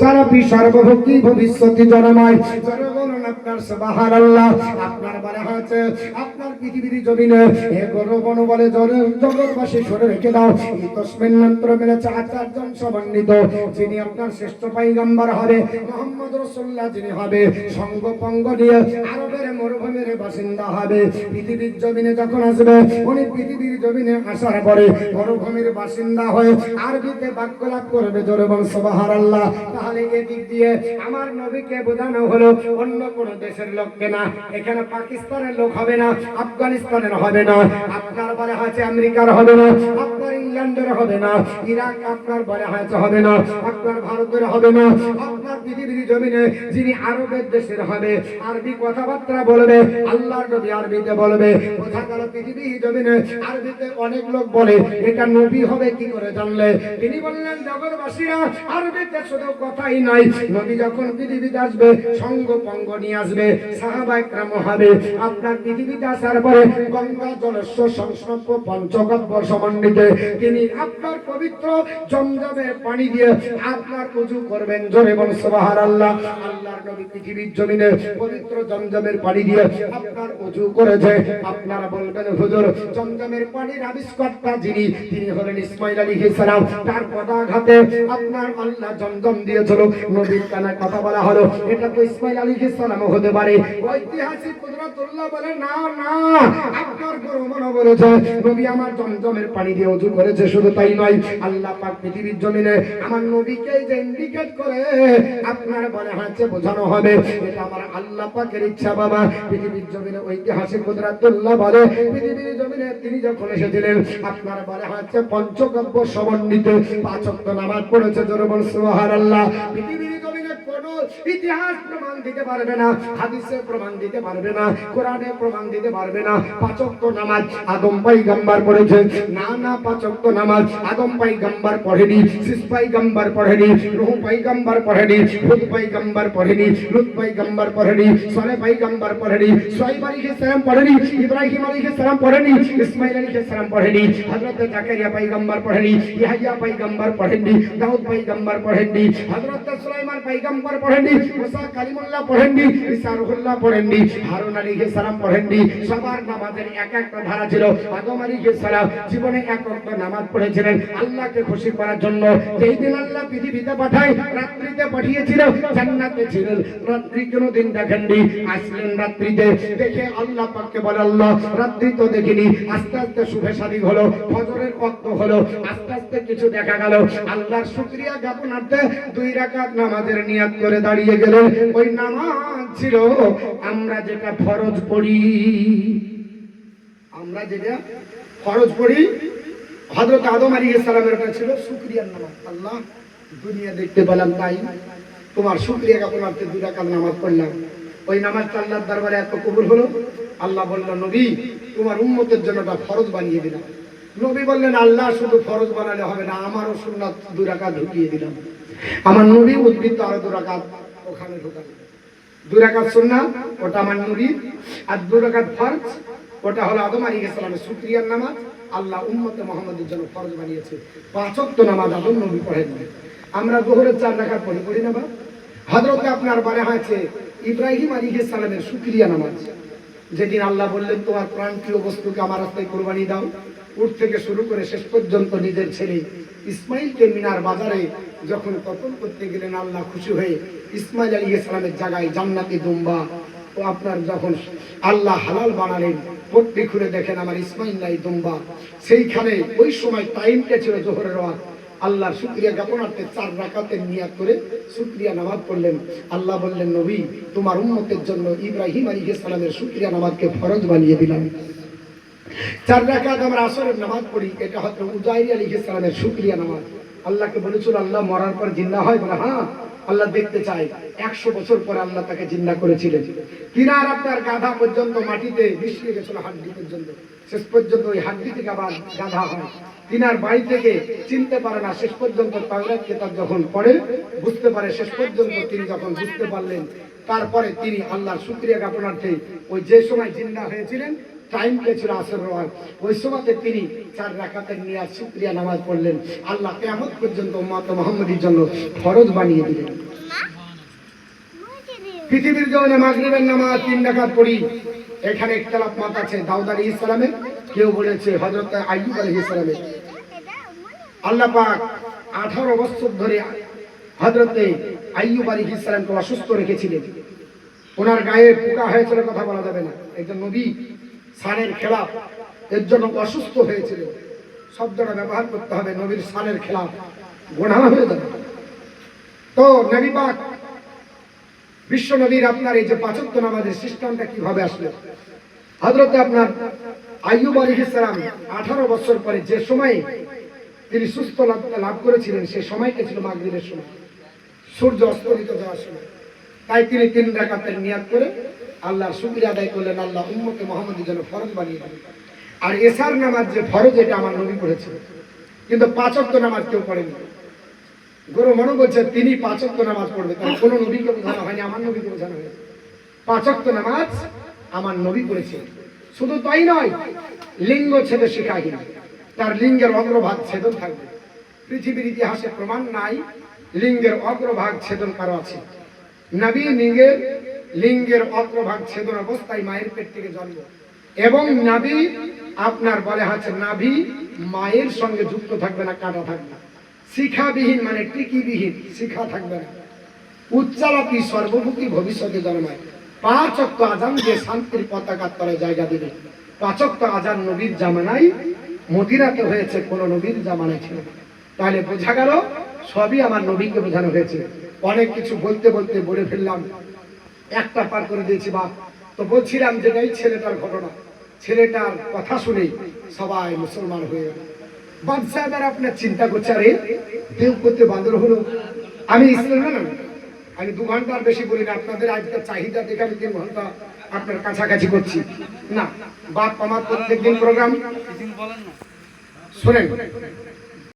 যারা সর্বভোগী ভবিষ্যৎ জনময় যারা বলুন আপনার সুবহানাল্লাহ। আপনার বলা হয়েছে আপনার পৃথিবীর জমিনে হে গর্বণ বলে জগৎবাসী সরে রেখে দাও এই তসমিন মন্ত্র মেলেছে আচার্যন সমন্বিত যিনি আপনার শ্রেষ্ঠ পয়গম্বর হবে মুহাম্মদ রাসূলুল্লাহ যিনি হবে সঙ্গ পঙ্গ নিয়ে আরবের মরুভূমির বাসিন্দা হবে। পৃথিবীর জমিনে যখন আসবে উনি পৃথিবীর জমিনে আসার পরে মরুভূমির বাসিন্দা হয়ে আরবিতে বাক্য লাভ করবে জোরে বল সুবহানাল্লাহ। তাহলে এদিক দিয়ে আমার নবীকে বোঝানো হলো অন্য কোন দেশের লোককে না, এখানে পাকিস্তানের লোক হবে না, আফগানিস্তানের হবে না, আপনার বলে হয়েছে আমেরিকার হবে না, আপনার ইংল্যান্ডের হবে না, ইরাক আপনার বলে হয়েছে হবে না, আপনার ভারতের হবে না, আপনার পৃথিবীর জমিনে যিনি আরবের দেশের হবে আরবি কথাবার্তা বলবে আল্লাহর নবী আরবিতে বলবে। বোঝা গেল পৃথিবীর জমিনে আরবিতে অনেক লোক বলে এটা নবী হবে কি করে জানলে? তিনি বললেন জগৎবাসীরা আরবিতে শুধু কথাই নাই, নবী যখন পৃথিবীতে আসবে সঙ্গ পঙ্গ নিয়ে আসবে সাহাবায়ে কেরাম হবে। আপনার পৃথিবীতে আসার পরে গঙ্গা জলস্ব সংস্রব পঞ্চগব্য সমন্বিত তিনি আপনার পবিত্র জমজমের পানি দিয়ে আপনার ওযু করবেন জোরে বল সুবহানাল্লাহ। আল্লাহর নবী পৃথিবীর জমিনে পবিত্র জমজমের পানি দিয়ে আপনার ওযু করেছে। আপনারা বলবেন হুজুর জমজমের পানির আবিষ্কর্তা যিনি তিনি হলেন ইসমাঈল আলাইহিস সালাম, তার পদাঘাতে আপনার আল্লাহ জমজম দিয়েছিল। নবীর কানে কথা বলা হলো এটা তো ইসমাঈল আলাইহিস সালাম হতে পারে। ঐতিহাসিক কুদরতুল্লাহ বলে না না আপনার গুরু মনে বলেছে নবী আমার জমজমের পানি দিয়ে ওযু করেছে। শুধু তাই নয় আল্লাহ পাক পৃথিবীর জমিনে আমার নবীকে যে ইন্ডিকেট করে আপনার বলে হচ্ছে বোঝানো হবে এটা আমার আল্লাহ পাকের ইচ্ছা। বাবা পৃথিবীর জমিনে ঐতিহাসিক কুদরতুল্লাহ বলে পৃথিবীর জমিনে তিনি যখন এসেছিলেন আপনার বলে হচ্ছে পঞ্চগব্য সমন্বিত পাঁচ ওয়াক্ত নামাজ পড়েছে জোরে বল সুবহানাল্লাহ। পৃথিবীর জমিনে কোনো ইতিহাস প্রমাণ দিতে পারবে না, হাদিসে প্রমাণ দিতে পারবে না, কোরআনে প্রমাণ দিতে পারবে না পাঁচ ওয়াক্ত নামাজ আদম পয়গম্বর পড়েছে। না না পাঁচ ওয়াক্ত নামাজ আদম পয়গম্বর পড়েনি, শীষ পয়গম্বর পড়েনি, নূহ পয়গম্বর পড়েনি, হুদ পয়গম্বর পড়েনি, লূত পয়গম্বর পড়েনি, সালেহ পয়গম্বর পড়েনি, শুআয়ব আলাইহিস সালাম পড়েনি, ইব্রাহিম আলাইহিস সালাম পড়েনি, ইসমাঈল আলাইহিস সালাম পড়েনি, হযরত জাকারিয়া পয়গম্বর পড়েনি, ইয়াহইয়া পয়গম্বর পড়েনি, দাউদ পয়গম্বর পড়েনি, হযরত সুলাইমান পয়গম্বর পড়েনি, মুসা কালিমুল্লাহ পড়েনি, ঈসা রূহুল্লাহ পড়েনি, হারুন আলাইহিস সালাম পড়েনি। সবার নামাজের এক একটা ধারা ছিল। আদম আলাইহিস সালাম জীবনে এক ওয়াক্ত নামাজ পড়েছিলেন আল্লাহকে খুশি করার জন্য। যেই দিন আল্লাহ পৃথিবীতে পাঠায় রাত্রিতে পাঠিয়েছিল, জান্নাতে ছিলেন, রাত্রি কোনদিন দেখেননি, আসলেন রাত্রিতে। দেখে আল্লাহ পাককে বলে আল্লাহ রাত্রি তো দেখিনি। আস্তে আস্তে শুভে শাদী হলো, ফজরের ওয়াক্ত হলো, আস্তে আস্তে কিছু দেখা গেল। আল্লাহর শুকরিয়া জ্ঞাপনার্থে 2 রাকাত নামাজের নিয়ত করে দাঁড়িয়ে গেলেন। ওই নামাজ ছিল আমরা যেটা ফরজ পড়ি, আমরা যেটা ফরজ পড়ি হযরত আদম আলাইহিস সালামের ওটা ছিল শুকরিয়ার নামাজ। আল্লাহ দুনিয়া দেখতে পেলাম তাই তোমার শুকরিয়া জ্ঞাপনার্থে 2 রাকাত নামাজ পড়লাম। ওই নামাজটা আল্লাহর দরবারে এত কবুল হলো। আল্লাহ বললেন নবী তোমার উম্মতের জন্য এটা ফরজ বানিয়ে দিলাম। নবী বললেন আল্লাহ শুধু ফরজ বানালে হবে না, আমারও সুন্নাত 2 রাকাত ঢুকিয়ে দিলাম। আমার নবী উদ্বৃত্ত আরো 2 রাকাত ওখানে ঢোকালেন। 2 রাকাত সুন্নাত ওটা আমার নবী, আর 2 রাকাত ফরজ ওটা হলো আদম আলাইহিস সালামের শুকরিয়ার নামাজ। আল্লাহ উম্মতে মুহাম্মাদের জন্য ফরজ বানিয়েছে। 5 ওয়াক্ত নামাজ আদম নবী পড়েন। আমরা যোহরের 4 রাকাত পড়ি না বা? হযরত আপনার বলা হয়েছে ইব্রাহিম আলাইহিস সালামের শুকরিয়া নামাজ, যেদিন আল্লাহ বললেন তোমার প্রাণপ্রিয় বস্তুকে আমার রাস্তায় কুরবানি দাও। উঠ থেকে শুরু করে শেষ পর্যন্ত নিজের ছেলে ইসমাইলকে মিনার বাজারে যখন কতল করতে গেলেন আল্লাহ খুশি হয়ে ইসমাইল আলাইহিস সালামের জায়গায় জান্নাতি দুম্বা ও আপনার যখন আল্লাহ হালাল বানালেন, পট্টি খুলে দেখেন আমার ইসমাইল নাই দুম্বা। সেইখানে ওই সময় টাইমটা ছিল যোহরের ওয়াক্ত। আল্লাহর শুকরিয়া জ্ঞাপনার্থে 4 রাকাতের নিয়াত করে শুকরিয়া নামাজ পড়লেন। আল্লাহ বললেন নবী তোমার উম্মতের জন্য ইব্রাহিম আলাইহিস সালামের শুকরিয়া নামাজকে ফরজ বানিয়ে দিলাম। 4 রাকাত আমরা আসরের নামাজ পড়ি, এটা হচ্ছে উজাইর আলাইহিস সালামের শুকরিয়া নামাজ। আল্লাহকে বলেছিল আল্লাহ মরার পর জিন্দা হয় বলে হ্যাঁ আল্লাহ দেখতে চায়। 100 বছর পরে আল্লাহ তাকে জিন্দা করেছিলেন। কিনার আপনার গাধা পর্যন্ত মাটিতে মিশিয়ে গেছিল হাড্ডি পর্যন্ত, শেষ পর্যন্ত ওই হাড্ডি থেকে আবার গাধা হয়। তিনার বাড়ি থেকে চিনতে পারে না, শেষ পর্যন্ত তাওরাত কিতাব যখন পড়ে বুঝতে পারে। শেষ পর্যন্ত তিনি যখন বুঝতে পারলেন তারপরে তিনি আল্লাহর শুকরিয়া জ্ঞাপনার্থে ওই যে সময় জিন্দা হয়েছিলেন টাইম পেয়েছিল আসর রওয়ার, ওই সময়তে তিনি 4 রাকাতের নিয়াজ শুকরিয়া নামাজ পড়লেন। আল্লাহ কিয়ামত পর্যন্ত উম্মত মুহাম্মদীর জন্য ফরজ বানিয়ে দিলেন। পৃথিবীর জমিনে মাগরিবের নামাজ 3 রাকাত পড়ি, এখানে ইখতিলাফ মত আছে। দাউদ আলাইহিস সালামের, কেউ বলেছে হযরত আইয়ুব আলাইহিস সালামের। আল্লাহ পাক 18 বছর ধরে হযরতে আইয়ুব আলাইহিস সালামকে অসুস্থ রেখেছিলেন। ওনার গায়ে পোকা হয়েছিল, কথা বলা যাবে না, একজন নবী শানের খেলাফ, এর জন্য অসুস্থ হয়েছিল। শব্দটা ব্যবহার করতে হবে, নবীর শানের খেলাফ, গুনাহ হয়ে যাবে। তো নবী পাক বিশ্ব নবীর আপনার এই যে 5 ওয়াক্ত নামাজের সিস্টেমটা কিভাবে আসলো? হযরত আপনার আইয়ুব আলাইহিস সালাম 18 বছর পরে যে সময়ে তিনি সুস্থ লাভ করেছিলেন, সেই সময়টা ছিল মাগরিবের সময়, সূর্য অস্তমিত যাওয়ার সময়। তাই তিনি 3 রাকাতের নিয়াত করে আল্লাহর শুকরিয়া আদায় করলেন, আল্লাহ উম্মতে মুহাম্মদীর জন্য ফরজ বানিয়ে দিলেন। আর এশার নামাজ যে ফরজ, এটা আমার নবী পড়েছেন, কিন্তু 5 ওয়াক্ত নামাজ কেউ পড়েনি। গুরু মনে বলছে তিনি 5 ওয়াক্ত নামাজ পড়বে, তার কোনো নবীকে বোঝানো হয়নি, আমার নবীকে বোঝানো হয়েছে। 5 ওয়াক্ত নামাজ আমার নবী পড়েছে। শুধু তাই নয়, লিঙ্গ ছেদে শিখাহীন, তার লিঙ্গের অগ্রভাগ ছেদন থাকবে। পৃথিবীর ইতিহাসে প্রমাণ নাই লিঙ্গের অগ্রভাগ ছেদন কারো আছে। নবী লিঙ্গের অগ্রভাগ ছেদন অবস্থায় মায়ের পেট থেকে জন্ম, এবং নবী আপনার বলে হচ্ছে নাভি মায়ের সঙ্গে যুক্ত থাকবে না, কাটা থাকবে। শিখাবিহীন মানে টিকিবিহীন, শিখা থাকবে না। উচ্চালাপি সর্বভূতি ভবিষ্যতে জন্মায়। 5 ওয়াক্ত আযান যে শান্তির পতাকার তলে জায়গা দেবে। 5 ওয়াক্ত আযান নবীর জামানায় মদিনাতে হয়েছে, কোন নবীর জামানায় ছিল না। তাহলে বোঝা গেল সবই আমার নবীকে বোঝানো হয়েছে। অনেক কিছু বলতে বলতে বলে ফেললাম, একটা পার করে দিয়েছি বাপ। তো বলছিলাম যে এই ছেলেটার ঘটনা, ছেলেটার কথা শুনে সবাই মুসলমান হয়ে গেল। বাদশাহ আপনার চিন্তা করছে, আরে কেউ করতে বান্দর হলো, আমি ইসলাম না, আমি 2 ঘন্টার বেশি বলি না। আপনাদের আজকের চাহিদা দেখে আমি 3 ঘন্টা আপনার কাছাকাছি করছি না। বাপ আমার প্রত্যেকদিন প্রোগ্রাম শোনেন,